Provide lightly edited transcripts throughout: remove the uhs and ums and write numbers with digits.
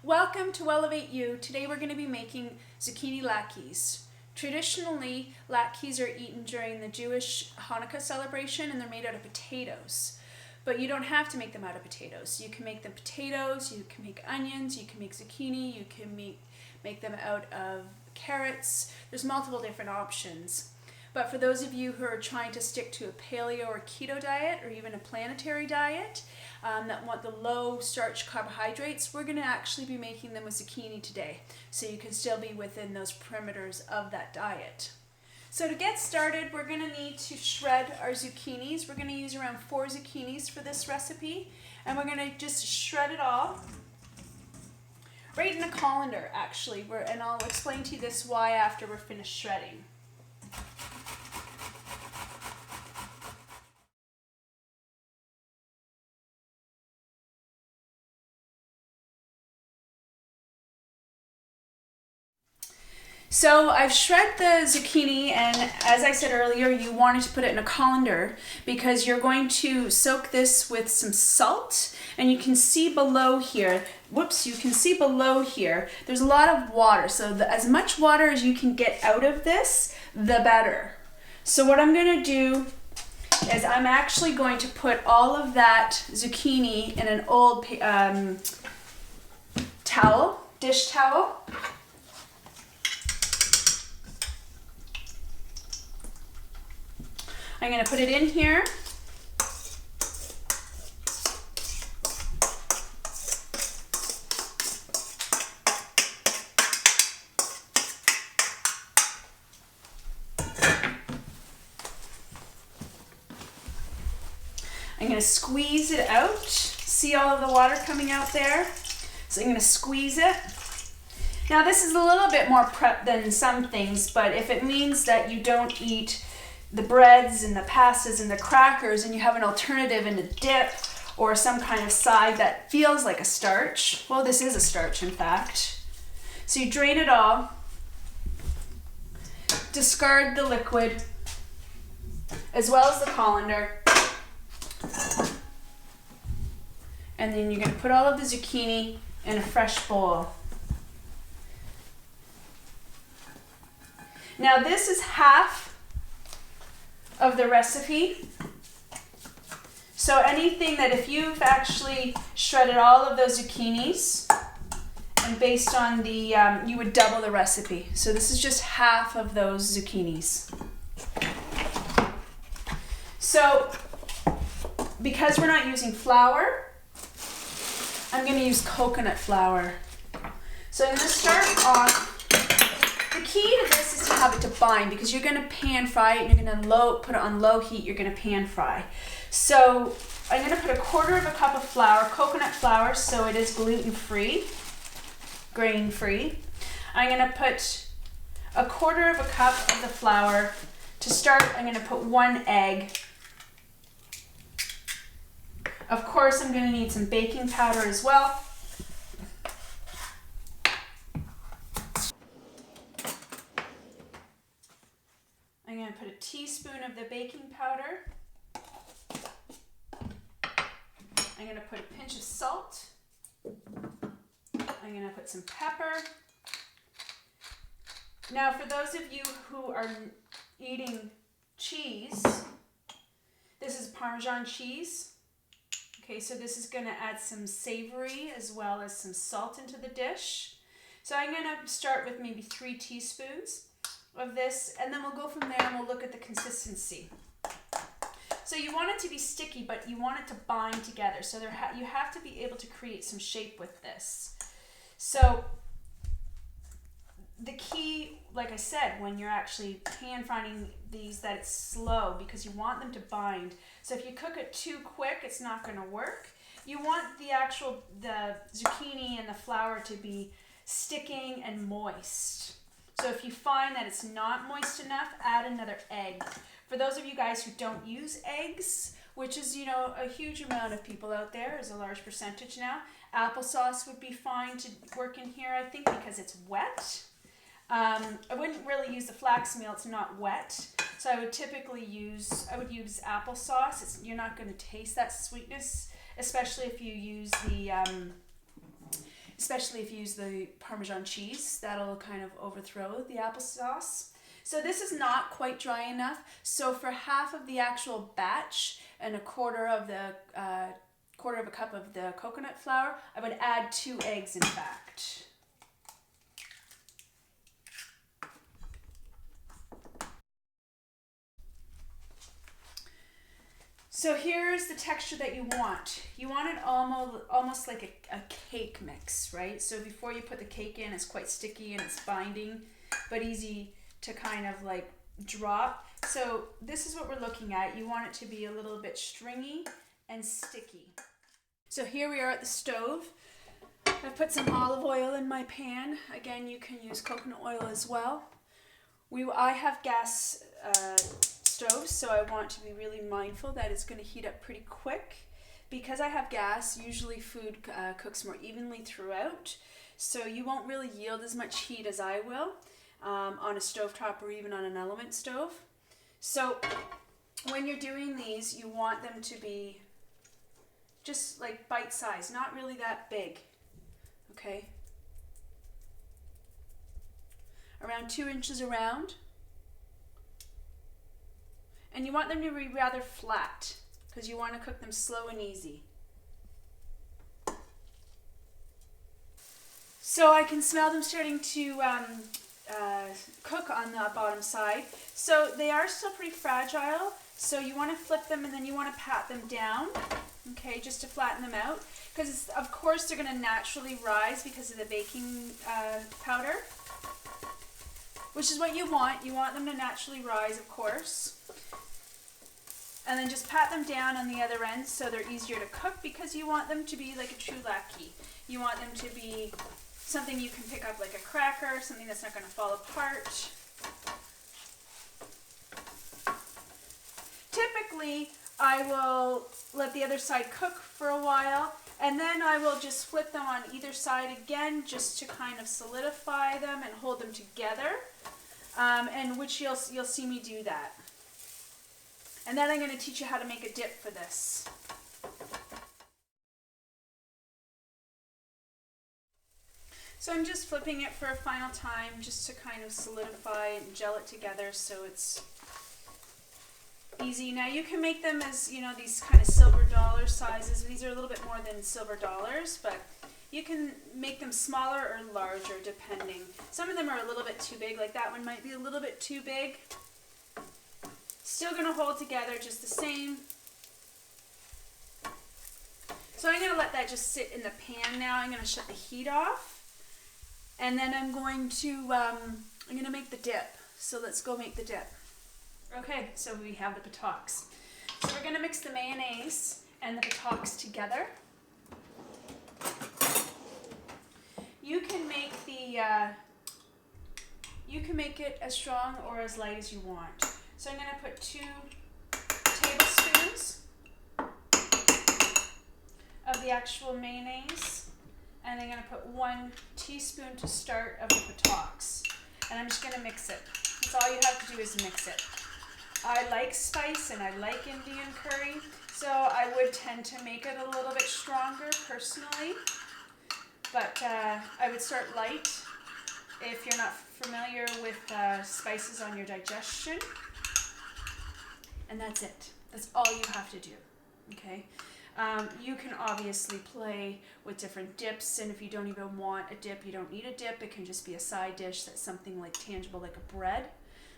Welcome to WellevateU. Today we're going to be making zucchini latkes. Traditionally, latkes are eaten during the Jewish Hanukkah celebration and they're made out of potatoes. But you don't have to make them out of potatoes. You can make them potatoes, you can make onions, you can make zucchini, you can make them out of carrots. There's multiple different options. But for those of you who are trying to stick to a paleo or keto diet or even a planetary diet that want the low starch carbohydrates, we're going to actually be making them with zucchini today. So you can still be within those perimeters of that diet. So to get started, we're going to need to shred our zucchinis. We're going to use around 4 zucchinis for this recipe. And we're going to just shred it all right in a colander, actually. And I'll explain to you this why after we're finished shredding. So I've shred the zucchini, and as I said earlier, you wanted to put it in a colander because you're going to soak this with some salt, and you can see below here, there's a lot of water. So as much water as you can get out of this, the better. So what I'm going to do is I'm actually going to put all of that zucchini in an old dish towel. I'm going to put it in here. I'm going to squeeze it out. See all of the water coming out there? So I'm going to squeeze it. Now this is a little bit more prep than some things, but if it means that you don't eat the breads and the pastas and the crackers and you have an alternative in a dip or some kind of side that feels like a starch, well, this is a starch in fact. So you drain it all, discard the liquid as well as the colander, and then you're going to put all of the zucchini in a fresh bowl. Now this is half of the recipe. So anything that if you've actually shredded all of those zucchinis and based on the, you would double the recipe. So this is just half of those zucchinis. So because we're not using flour, I'm going to use coconut flour. So I'm going to start off. The key to this is to have it to bind because you're going to pan fry it and you're going to put it on low heat. You're going to pan fry. So I'm going to put 1/4 cup of flour, coconut flour, so it is gluten-free, grain-free. I'm going to put 1/4 cup of the flour. To start, I'm going to put 1 egg. Of course, I'm going to need some baking powder as well. I'm going to put a teaspoon of the baking powder. I'm going to put a pinch of salt. I'm going to put some pepper. Now, for those of you who are eating cheese, this is Parmesan cheese. Okay, so this is going to add some savory as well as some salt into the dish. So I'm going to start with maybe 3 teaspoons of this, and then we'll go from there and we'll look at the consistency. So you want it to be sticky, but you want it to bind together. So you have to be able to create some shape with this. So the key, like I said, when you're actually pan frying these, that it's slow because you want them to bind. So if you cook it too quick, it's not going to work. You want the zucchini and the flour to be sticking and moist. So if you find that it's not moist enough, add another egg. For those of you guys who don't use eggs, which is, a huge amount of people out there, is a large percentage now, applesauce would be fine to work in here, I think, because it's wet. I wouldn't really use the flax meal, it's not wet. So I would typically use applesauce. You're not going to taste that sweetness, especially if you use especially if you use the Parmesan cheese. That'll kind of overthrow the applesauce. So this is not quite dry enough. So for half of the actual batch and a quarter of a cup of the coconut flour, I would add 2 eggs in fact. So here's the texture that you want. You want it almost like a cake mix, right? So before you put the cake in, it's quite sticky and it's binding, but easy to kind of like drop. So this is what we're looking at. You want it to be a little bit stringy and sticky. So here we are at the stove. I've put some olive oil in my pan. Again, you can use coconut oil as well. I have gas stoves, so I want to be really mindful that it's going to heat up pretty quick. Because I have gas, usually food cooks more evenly throughout, so you won't really yield as much heat as I will on a stovetop or even on an element stove. So when you're doing these, you want them to be just like bite size, not really that big, okay? Around 2 inches around. And you want them to be rather flat because you want to cook them slow and easy. So I can smell them starting to cook on the bottom side. So they are still pretty fragile, so you want to flip them and then you want to pat them down, okay, just to flatten them out, because of course they're going to naturally rise because of the baking powder, which is what you want. You want them to naturally rise, of course. And then just pat them down on the other end so they're easier to cook, because you want them to be like a true latke. You want them to be something you can pick up like a cracker, something that's not going to fall apart. Typically, I will let the other side cook for a while, and then I will just flip them on either side again just to kind of solidify them and hold them together, and which you'll see me do that. And then I'm going to teach you how to make a dip for this. So I'm just flipping it for a final time just to kind of solidify and gel it together so it's easy. Now you can make them as, you know, these kind of silver dollar sizes. These are a little bit more than silver dollars, but you can make them smaller or larger depending. Some of them are a little bit too big, like that one might be a little bit too big. Still going to hold together just the same. So I'm going to let that just sit in the pan now. I'm going to shut the heat off. And then I'm going to make the dip. So let's go make the dip. Okay, so we have the buttocks. So we're going to mix the mayonnaise and the buttocks together. You can make it as strong or as light as you want. So I'm going to put 2 tablespoons of the actual mayonnaise, and I'm going to put 1 teaspoon to start of the buttocks. And I'm just going to mix it. That's all you have to do is mix it. I like spice and I like Indian curry, so I would tend to make it a little bit stronger personally. But I would start light if you're not familiar with spices on your digestion. And that's it. That's all you have to do, okay? You can obviously play with different dips, and if you don't even want a dip, you don't need a dip. It can just be a side dish that's something like tangible, like a bread.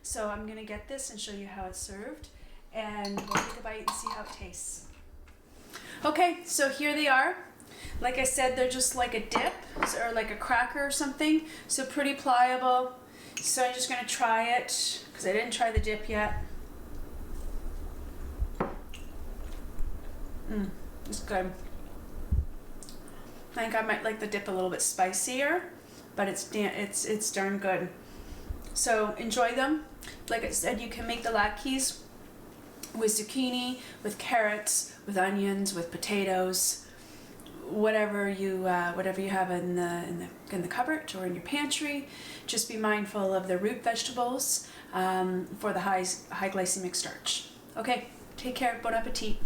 So I'm going to get this and show you how it's served, and we'll take a bite and see how it tastes. Okay, so here they are. Like I said, they're just like a dip or like a cracker or something, so pretty pliable. So I'm just going to try it because I didn't try the dip yet. It's good. I think I might like the dip a little bit spicier, but it's darn good. So enjoy them. Like I said, you can make the latkes with zucchini, with carrots, with onions, with potatoes, whatever you have in the cupboard or in your pantry. Just be mindful of the root vegetables for the high glycemic starch. Okay, take care. Bon appetit.